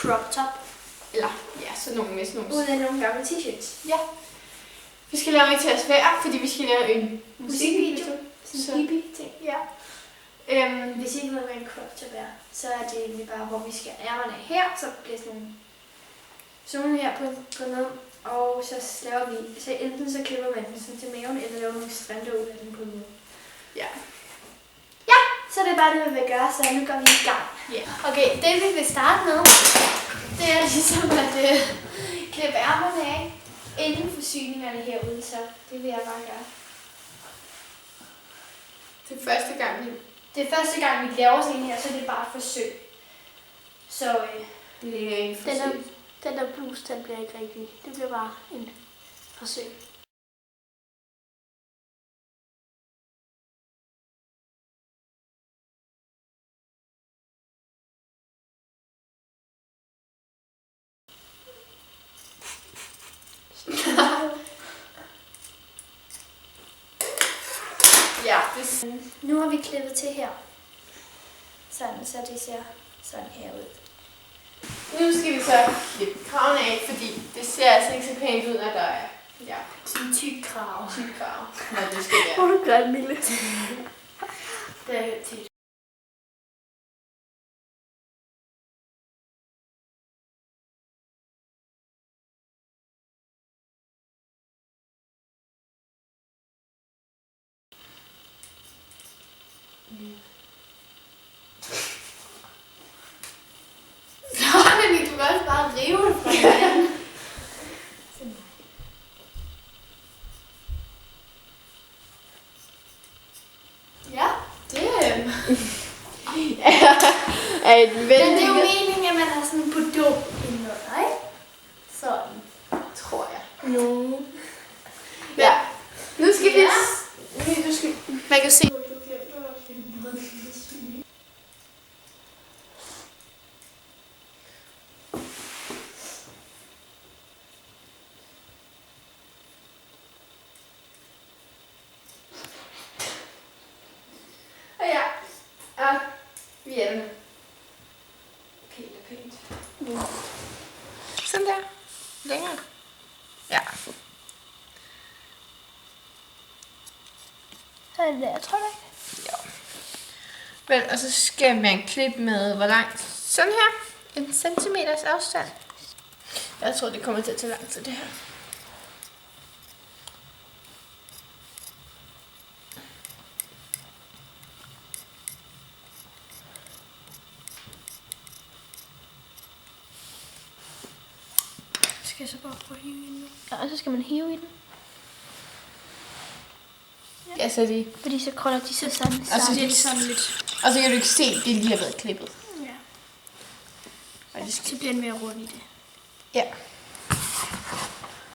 crop top. Eller, ja, sådan nogle med sådan nogle. Uden af nogle gamle t-shirts. Ja. Vi skal lave til os hver, fordi vi skal lave en Musikvideo. Så- Sådan en hippie-ting. Ja. Hvis I ikke ved, hvad en crop top er, så er det egentlig bare, hvor vi skal ærmerne her, så bliver sådan nogle her på ned, og så laver vi, så enten så klipper man den sådan til maven, eller laver nogle strimler ud af den på ned. Ja. Ja, så det er bare det, vi vil gøre, så nu går vi i gang. Ja. Okay, det vi vil starte med, det er ligesom at klippe ærmerne af, inden forsyningerne herude, så det vil jeg bare gøre. Det er første gang, vi... Det er første gang, vi laver sådan en her, så det er bare et forsøg. Så Det er en forsøg. den der bluse, den bliver ikke rigtig. Det bliver bare en forsøg. Ja, det... Nu har vi klippet til her. Sådan, så det ser sådan her ud. Nu skal vi så klippe kraven af, fordi det ser altså ikke så pænt ud, at der er Sådan en tyk krav. tyk krav, når det skal være. Hvor du gør det, Mille. Det er helt tit. Men du kan også bare rive det fra hinanden. Ja, det er et men det er jo meningen, at man har sådan en produkt indenunder, ikke? Sådan. tror jeg. No. Ja. Nu skal vi... Ja. Nu skal... Man kan se... Og ja, vi er der. Pænt og pænt. Sådan der. Længere. Ja. Så er det der, tror du ikke? Jo. Men, og så skal man klippe med, hvor langt? Sådan her. 1 centimeters afstand. Jeg tror, det kommer til at tage lang tid, det her. Skal jeg så bare prøve at hive i den? Ja, og så skal man hive i den. Ja, så de... Fordi så krøller de sig sammen. Og så, bliver de sådan lidt. og så kan du ikke se, at det lige har været klippet. Ja. Og det skal... Så bliver den mere rundt i det. Ja.